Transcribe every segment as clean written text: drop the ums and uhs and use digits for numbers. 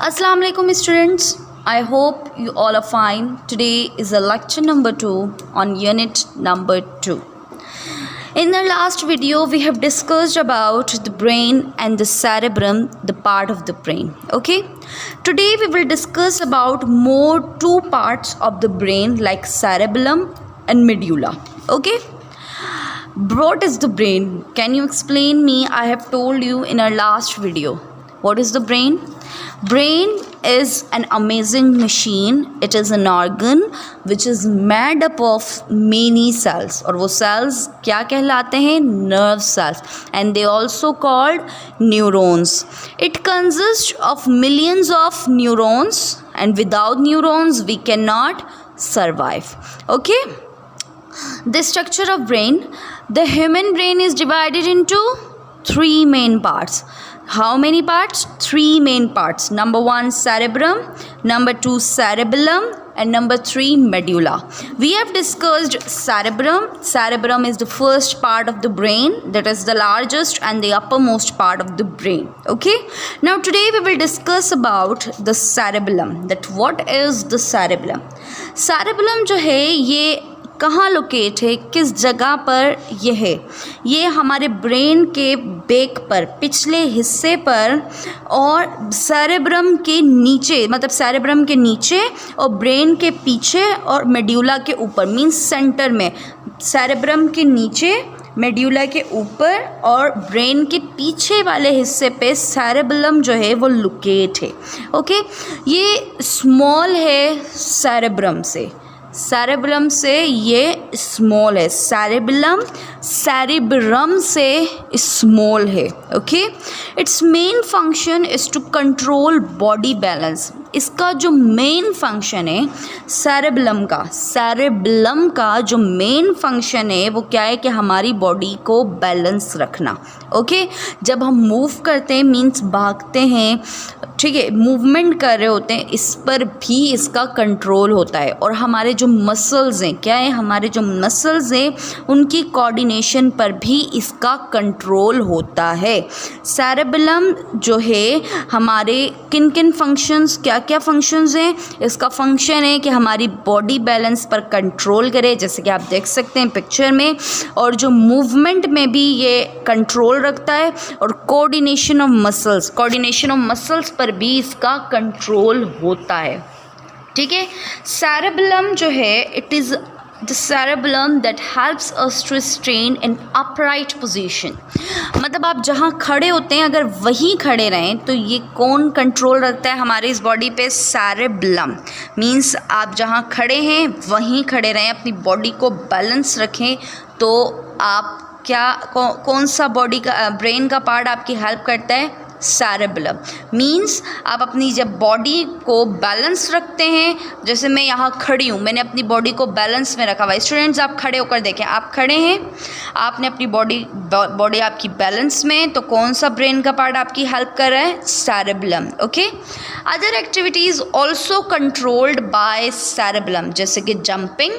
Assalamu alaikum students. I hope you all are fine. Today is a lecture number 2 on unit number 2. In the last video we have discussed about the brain and the cerebrum, the part of the brain. Okay. Today we will discuss about more two parts of the brain like cerebellum and medulla. Okay. What is the brain? Can you explain me? I have told you in our last video. What is the brain? Brain is an amazing machine. It is an organ which is made up of many cells. और वो cells क्या कहलाते हैं? Nerve cells. And they also called neurons. It consists of millions of neurons, and without neurons we cannot survive. Okay? The structure of brain. The human brain is divided into 3 main parts. How many parts? 3 main parts. Number 1 cerebrum, number 2 cerebellum, and number 3 medulla. We have discussed cerebrum. Cerebrum is the first part of the brain, that is the largest and the uppermost part of the brain. Okay. Now today we will discuss about the cerebellum. That what is the cerebellum? Cerebellum जो है ये कहाँ locate है, किस जगह पर यह है? ये हमारे ब्रेन के बैक पर, पिछले हिस्से पर, और सेरेब्रम के नीचे, मतलब सेरेब्रम के नीचे और ब्रेन के पीछे और मेड्यूला के ऊपर, मीन्स सेंटर में, सेरेब्रम के नीचे, मेड्यूला के ऊपर और ब्रेन के पीछे वाले हिस्से पे सेरेबेलम जो है वो लोकेट है. ओके. ये स्मॉल है सेरेब्रम से, सेरेब्रम से ये स्मॉल है, सेरेबेलम सेरेब्रम से स्मॉल है. Okay. Its main function is to control body balance. इसका जो मेन फंक्शन है सेरेबेलम का जो मेन फंक्शन है वो क्या है कि हमारी बॉडी को बैलेंस रखना. ओके. जब हम मूव करते हैं, मीन्स भागते हैं, ठीक है, मूवमेंट कर रहे होते हैं, इस पर भी इसका कंट्रोल होता है. और हमारे जो मसल्स हैं, क्या है, हमारे जो मसल्स हैं उनकी कोऑर्डिनेशन पर भी इसका कंट्रोल होता है. सेरेबेलम जो है हमारे किन किन फंक्शंस, क्या क्या फंक्शंस हैं? इसका फंक्शन है कि हमारी बॉडी बैलेंस पर कंट्रोल करे, जैसे कि आप देख सकते हैं पिक्चर में, और जो मूवमेंट में भी ये कंट्रोल रखता है, और कोऑर्डिनेशन ऑफ मसल्स पर भी इसका कंट्रोल होता है. ठीक है. सेरेबेलम जो है, it is the cerebellum that helps us to stand in upright position. मतलब आप जहाँ खड़े होते हैं अगर वहीं खड़े रहें तो ये कौन कंट्रोल रखता है हमारे इस बॉडी पे? सेरेबेलम. मीन्स आप जहाँ खड़े हैं वहीं खड़े रहें, अपनी बॉडी को बैलेंस रखें. तो आप क्या कौन सा बॉडी का, ब्रेन का पार्ट आपकी हेल्प करता है? सेरेबेलम. मीन्स आप अपनी जब बॉडी को बैलेंस रखते हैं, जैसे मैं यहाँ खड़ी हूँ, मैंने अपनी बॉडी को बैलेंस में रखा हुआ है. स्टूडेंट्स आप खड़े होकर देखें, आप खड़े हैं, आपने अपनी बॉडी आपकी बैलेंस में, तो कौन सा ब्रेन का पार्ट आपकी हेल्प कर रहा है? Cerebellum. Okay. Other activities also controlled by cerebellum, जैसे कि jumping,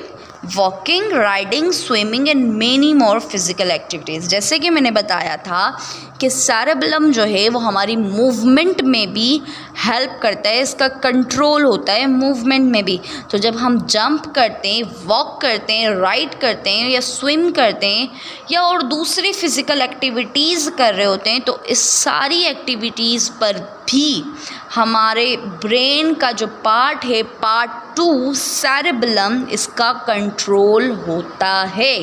walking, riding, swimming and many more physical activities. जैसे कि मैंने बताया था कि सेरेबेलम जो है वो हमारी मूवमेंट में भी हेल्प करता है, इसका कंट्रोल होता है मूवमेंट में भी. तो जब हम जंप करते हैं, वॉक करते हैं, राइड करते हैं, या स्विम करते हैं, या और दूसरी फिज़िकल एक्टिविटीज़ कर रहे होते हैं, तो इस सारी एक्टिविटीज़ पर भी हमारे ब्रेन का जो पार्ट है, पार्ट 2 सेरेबेलम, इसका कंट्रोल होता है.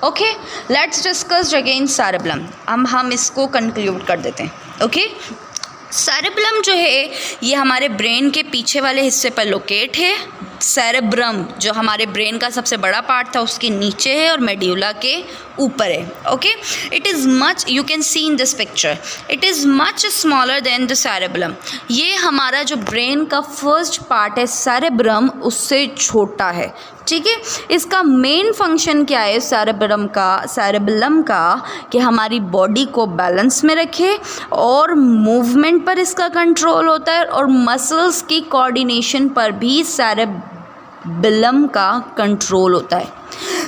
Okay. Let's discuss again cerebellum. हम इसको कंक्लूड कर देते हैं. ओके. सेरेबेलम जो है ये हमारे ब्रेन के पीछे वाले हिस्से पर लोकेट है. सेरेब्रम जो हमारे ब्रेन का सबसे बड़ा पार्ट था उसके नीचे है और मेड्यूला के ऊपर है. Okay. It is much, you can see in this picture, it is much smaller than the cerebellum. ये हमारा जो ब्रेन का फर्स्ट पार्ट है सेरेब्रम, उससे छोटा है. ठीक है. इसका मेन फंक्शन क्या है सेरेबेलम का कि हमारी बॉडी को बैलेंस में रखे, और मूवमेंट पर इसका कंट्रोल होता है, और मसल्स की कोऑर्डिनेशन पर भी सेरेबेलम का कंट्रोल होता है.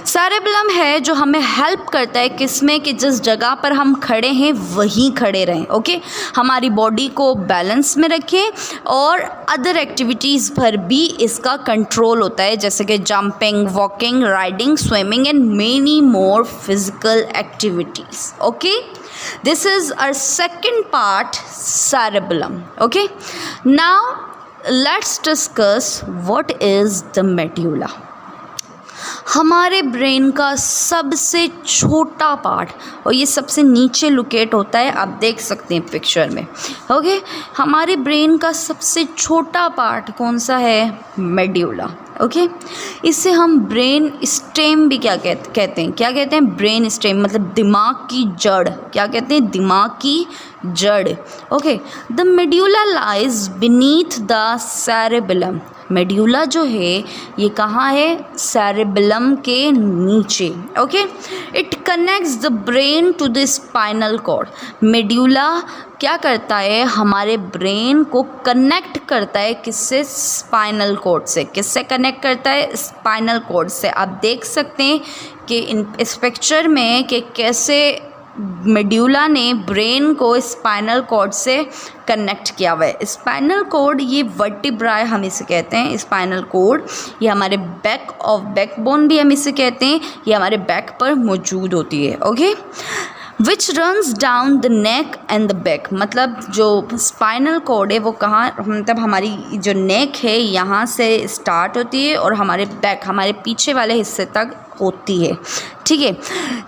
सेरेबेलम है जो हमें हेल्प करता है किसमें कि जिस जगह पर हम खड़े हैं वहीं खड़े रहें, ओके, हमारी बॉडी को बैलेंस में रखें और अदर एक्टिविटीज़ पर भी इसका कंट्रोल होता है, जैसे कि jumping, walking, riding, swimming and many more physical activities, okay. This is our second part, cerebellum, okay. Now let's discuss what is the medulla. हमारे ब्रेन का सबसे छोटा पार्ट, और ये सबसे नीचे लोकेट होता है, आप देख सकते हैं पिक्चर में, ओके. हमारे ब्रेन का सबसे छोटा पार्ट कौन सा है? Medulla, okay. इसे हम ब्रेन स्टेम भी क्या कहते हैं? क्या कहते हैं? ब्रेन स्टेम, मतलब दिमाग की जड़. क्या कहते हैं? दिमाग की जड़, okay. The medulla lies beneath the cerebellum. Medulla जो है ये कहाँ है? सेरेबेलम के नीचे, okay. It connects the brain to the spinal cord. Medulla क्या करता है? हमारे ब्रेन को कनेक्ट करता है किससे? स्पाइनल कॉर्ड से. किससे कनेक्ट करता है? स्पाइनल कॉर्ड से. आप देख सकते हैं कि इस पिक्चर में कि कैसे मेड्यूला ने ब्रेन को स्पाइनल कॉर्ड से कनेक्ट किया हुआ है. स्पाइनल कॉर्ड ये वर्टिब्राए हम इसे कहते हैं. स्पाइनल कॉर्ड ये हमारे बैकबोन भी हम इसे कहते हैं. ये हमारे बैक पर मौजूद होती है, okay. Which runs down the neck and the back. मतलब जो स्पाइनल कॉर्ड है वो कहाँ, मतलब हमारी जो नेक है यहाँ से स्टार्ट होती है और हमारे बैक, हमारे पीछे वाले हिस्से तक होती है, ठीक है.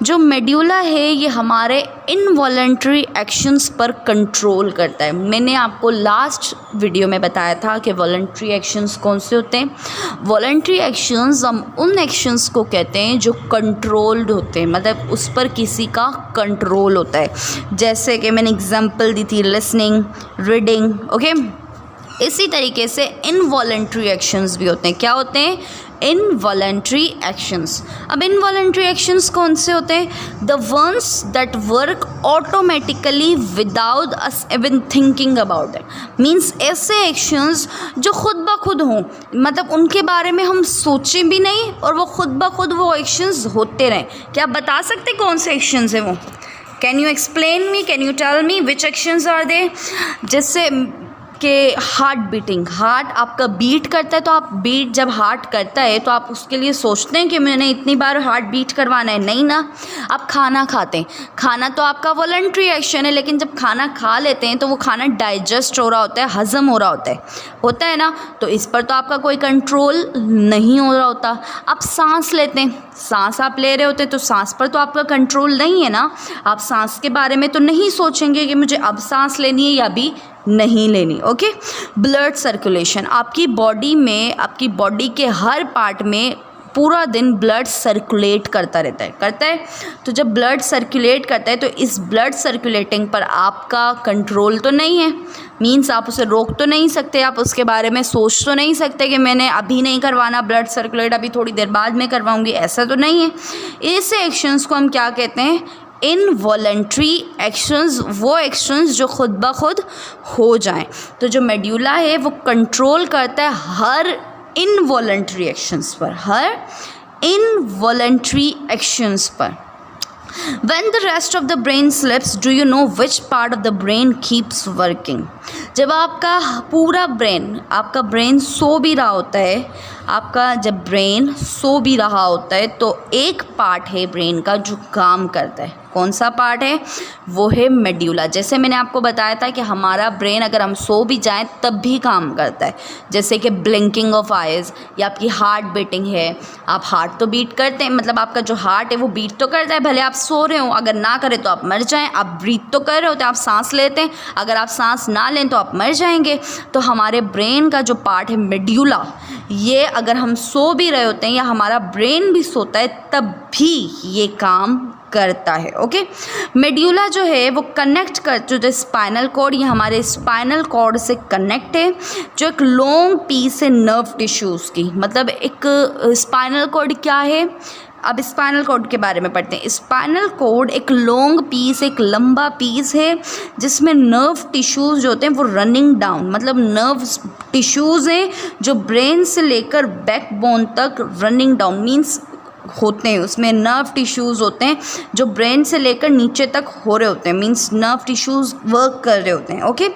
जो मेड्यूला है ये हमारे इनवॉलंटरी एक्शंस पर कंट्रोल करता है. मैंने आपको लास्ट वीडियो में बताया था कि वॉलंटरी एक्शंस कौन से होते हैं. वॉलंटरी एक्शंस हम उन एक्शंस को कहते हैं जो कंट्रोल्ड होते हैं, मतलब उस पर किसी का कंट्रोल होता है. जैसे कि मैंने एग्जांपल दी थी, लिसनिंग, रीडिंग, ओके. इसी तरीके से इनवॉलंटरी एक्शंस भी होते हैं. क्या होते हैं? Involuntary actions. अब इनवॉलंटरी एक्शंस कौन से होते हैं? The ones that work automatically without us even thinking about it. Means ऐसे एक्शंस जो खुद ब खुद हों, मतलब उनके बारे में हम सोचें भी नहीं और वो खुद ब खुद वो एक्शंस होते रहें. क्या आप बता सकते कौन से एक्शंस हैं वो? Can you explain me, can you tell me which actions are they? जैसे कि हार्ट बीटिंग, हार्ट आपका बीट करता है, तो आप बीट जब हार्ट करता है तो आप उसके लिए सोचते हैं कि मैंने इतनी बार हार्ट बीट करवाना है, नहीं ना. आप खाना खाते हैं, खाना तो आपका वॉलंटरी एक्शन है, लेकिन जब खाना खा लेते हैं तो वो खाना डाइजेस्ट हो रहा होता है, हज़म हो रहा होता है ना. तो इस पर तो आपका कोई कंट्रोल नहीं हो रहा होता. आप सांस लेते हैं, सांस आप ले रहे होते हैं तो सांस पर तो आपका कंट्रोल नहीं है ना. आप सांस के बारे में तो नहीं सोचेंगे कि मुझे अब सांस लेनी है या अभी नहीं लेनी, ओके. ब्लड सर्कुलेशन, आपकी बॉडी में, आपकी बॉडी के हर पार्ट में पूरा दिन ब्लड सर्कुलेट करता है. तो जब ब्लड सर्कुलेट करता है तो इस ब्लड सर्कुलेटिंग पर आपका कंट्रोल तो नहीं है. मीन्स आप उसे रोक तो नहीं सकते, आप उसके बारे में सोच तो नहीं सकते कि मैंने अभी नहीं करवाना ब्लड सर्कुलेट, अभी थोड़ी देर बाद में करवाऊंगी, ऐसा तो नहीं है. ऐसे एक्शंस को हम क्या कहते हैं? Involuntary actions. वो एक्शंस जो खुद ब खुद हो जाएं. तो जो मेड्यूला है वो कंट्रोल करता है हर इनवॉलंटरी एक्शंस पर, हर इनवॉलंटरी एक्शंस पर. When the rest of the brain sleeps, do you know which part of the brain keeps working? जब आपका पूरा ब्रेन, आपका ब्रेन सो भी रहा होता है, आपका जब ब्रेन सो भी रहा होता है तो एक पार्ट है ब्रेन का जो काम करता है. कौन सा पार्ट है? वो है मेड्यूला. जैसे मैंने आपको बताया था कि हमारा ब्रेन अगर हम सो भी जाएं तब भी काम करता है. जैसे कि ब्लिंकिंग ऑफ आइज़ या आपकी हार्ट बीटिंग है. आप हार्ट तो बीट करते हैं, मतलब आपका जो हार्ट है वो बीट तो करता है, भले आप सो रहे हो, अगर ना करें तो आप मर जाएं. आप ब्रीथ तो कर रहे होते हैं, आप सांस लेते हैं, अगर आप सांस ना लें तो आप मर जाएंगे. तो हमारे ब्रेन का जो पार्ट है मेड्यूला, ये अगर हम सो भी रहे होते हैं या हमारा ब्रेन भी सोता है तब भी ये काम करता है, ओके. मेड्यूला जो है वो कनेक्ट कर, जो स्पाइनल कॉर्ड, ये हमारे स्पाइनल कॉर्ड से कनेक्ट है, जो एक लॉन्ग पीस है नर्व टिश्यूज़ की. मतलब एक स्पाइनल कॉर्ड क्या है? अब स्पाइनल कॉर्ड के बारे में पढ़ते हैं. स्पाइनल कॉर्ड एक लॉन्ग पीस, एक लंबा पीस है जिसमें नर्व टिश्यूज़ जो होते हैं वो रनिंग डाउन, मतलब नर्व टिश्यूज़ हैं जो ब्रेन से लेकर बैकबोन तक रनिंग डाउन. मीन्स होते हैं, उसमें नर्व टिश्यूज़ होते हैं जो ब्रेन से लेकर नीचे तक हो रहे होते हैं, मींस नर्व टिश्यूज़ वर्क कर रहे होते हैं. Okay,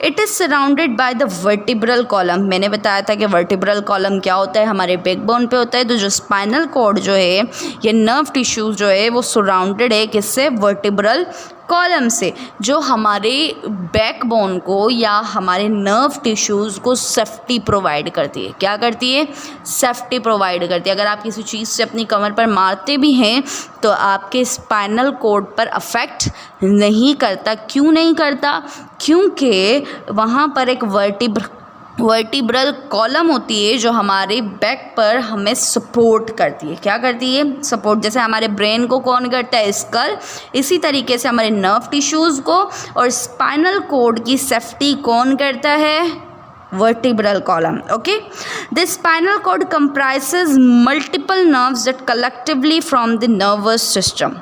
it is surrounded by the vertebral column. मैंने बताया था कि वर्टिब्रल कॉलम क्या होता है, हमारे बैकबोन पे होता है. तो जो स्पाइनल कॉर्ड जो है, ये नर्व टिश्यूज़ जो है वो सराउंडेड है किससे, वर्टिब्रल कॉलम से, जो हमारे बैकबोन को या हमारे नर्व टिश्यूज़ को सेफ्टी प्रोवाइड करती है. क्या करती है, सेफ्टी प्रोवाइड करती है. अगर आप किसी चीज़ से अपनी कमर पर मारते भी हैं तो आपके स्पाइनल कॉर्ड पर अफेक्ट नहीं करता. क्यों नहीं करता, क्योंकि वहाँ पर एक वर्टिब्रल कॉलम होती है जो हमारे बैक पर हमें सपोर्ट करती है. क्या करती है, सपोर्ट. जैसे हमारे ब्रेन को कौन करता है, स्कल, इसी तरीके से हमारे नर्व टिश्यूज़ को और स्पाइनल कॉर्ड की सेफ्टी कौन करता है, vertebral column. Okay, the spinal cord comprises multiple nerves that collectively form the nervous system.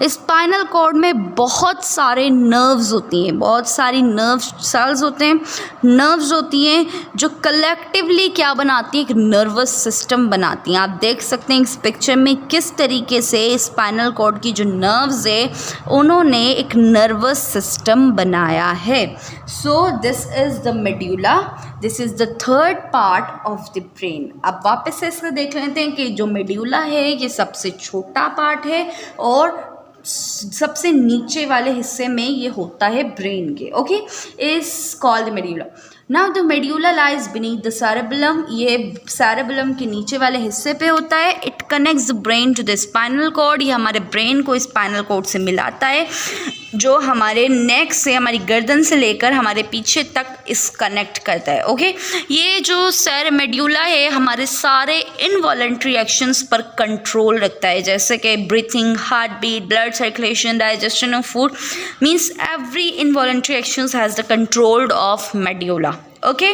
Spinal cord में बहुत सारे नर्व्स होती हैं, बहुत सारी नर्व सेल्स होते हैं, नर्व्स होती हैं जो कलेक्टिवली क्या बनाती हैं, एक नर्वस सिस्टम बनाती हैं. आप देख सकते हैं इस पिक्चर में किस तरीके से स्पाइनल कॉर्ड की जो नर्व्स है उन्होंने एक नर्वस सिस्टम बनाया है. So this is the medulla, this is the third part of the brain. अब वापस से इसको देख लेते हैं कि जो मेड्यूला है ये सबसे छोटा पार्ट है और सबसे नीचे वाले हिस्से में ये होता है ब्रेन के. Okay, is called medulla. Now the medulla lies beneath the cerebellum. ये सेरेबेलम के नीचे वाले हिस्से पे होता है. It connects the brain to the spinal cord. ये हमारे ब्रेन को स्पाइनल कॉर्ड से मिलाता है, जो हमारे नेक से, हमारी गर्दन से लेकर हमारे पीछे तक इस कनेक्ट करता है. ओके, ये जो मेड्यूला है हमारे सारे इनवॉलंटरी एक्शंस पर कंट्रोल रखता है, जैसे कि breathing, heart beat, blood circulation, digestion of food, means every involuntary actions has the control of medulla. Okay,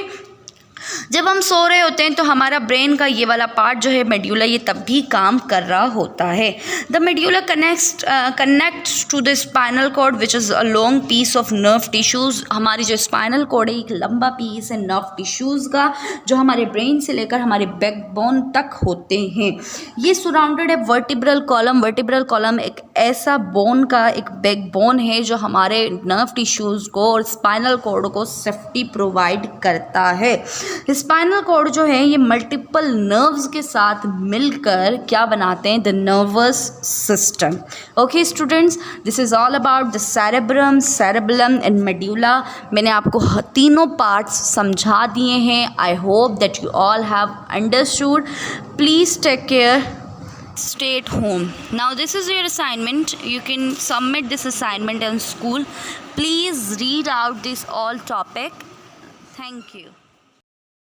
जब हम सो रहे होते हैं तो हमारा ब्रेन का ये वाला पार्ट जो है मेड्यूला, ये तब भी काम कर रहा होता है. The medulla connects to the spinal cord which is a long piece of nerve tissues. हमारी जो स्पाइनल कॉर्ड है एक लंबा पीस है नर्व टिश्यूज़ का, जो हमारे ब्रेन से लेकर हमारे बैकबोन तक होते हैं. ये सराउंडेड है वर्टिब्रल कॉलम. वर्टिब्रल कॉलम एक ऐसा बोन का एक बैकबोन है जो हमारे नर्व टिश्यूज़ को और स्पाइनल कॉर्ड को सेफ्टी प्रोवाइड करता है. स्पाइनल कॉर्ड जो है ये मल्टीपल नर्व्स के साथ मिलकर क्या बनाते हैं, the nervous system. Okay students, this is all about the cerebellum and medulla. मैंने आपको तीनों पार्ट्स समझा दिए हैं. I hope that you all have understood. Please take care. Stay at home. Now this is your assignment. You can submit this assignment in school. Please read out this all topic. Thank you.